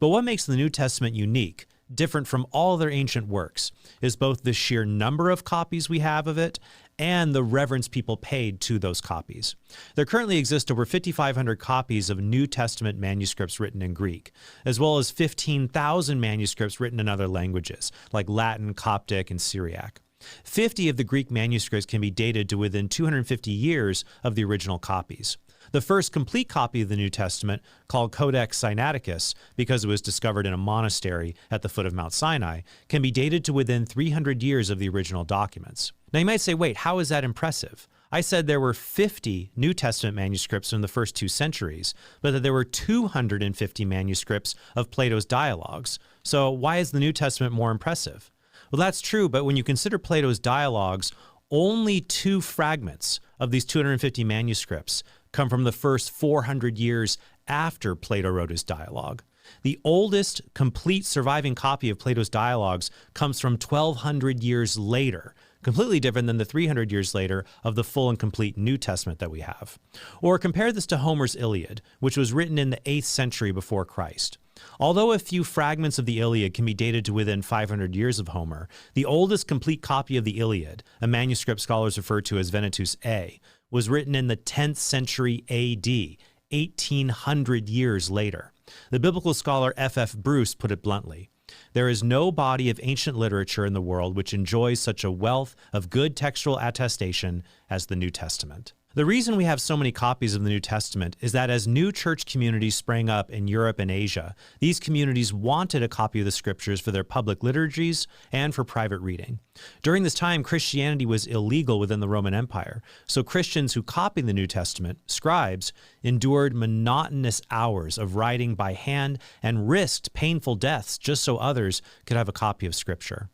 But what makes the New Testament unique, different from all other ancient works, is both the sheer number of copies we have of it and the reverence people paid to those copies. There currently exist over 5,500 copies of New Testament manuscripts written in Greek, as well as 15,000 manuscripts written in other languages, like Latin, Coptic, and Syriac. 50 of the Greek manuscripts can be dated to within 250 years of the original copies. The first complete copy of the New Testament, called Codex Sinaiticus because it was discovered in a monastery at the foot of Mount Sinai, can be dated to within 300 years of the original documents. Now you might say, wait, how is that impressive? I said there were 50 New Testament manuscripts in the first 2 centuries, but that there were 250 manuscripts of Plato's dialogues. So why is the New Testament more impressive? Well, that's true, but when you consider Plato's dialogues, only 2 fragments of these 250 manuscripts come from the first 400 years after Plato wrote his dialogue. The oldest complete surviving copy of Plato's dialogues comes from 1,200 years later, completely different than the 300 years later of the full and complete New Testament that we have. Or compare this to Homer's Iliad, which was written in the 8th century before Christ. Although a few fragments of the Iliad can be dated to within 500 years of Homer, the oldest complete copy of the Iliad, a manuscript scholars refer to as Venetus A, was written in the 10th century AD, 1,800 years later. The biblical scholar F.F. Bruce put it bluntly, "There is no body of ancient literature in the world which enjoys such a wealth of good textual attestation as the New Testament." The reason we have so many copies of the New Testament is that as new church communities sprang up in Europe and Asia, these communities wanted a copy of the scriptures for their public liturgies and for private reading. During this time, Christianity was illegal within the Roman Empire, so Christians who copied the New Testament, scribes, endured monotonous hours of writing by hand and risked painful deaths just so others could have a copy of Scripture.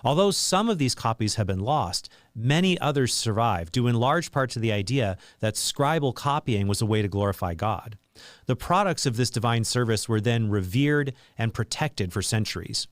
Although some of these copies have been lost, many others survive, due in large part to the idea that scribal copying was a way to glorify God. The products of this divine service were then revered and protected for centuries.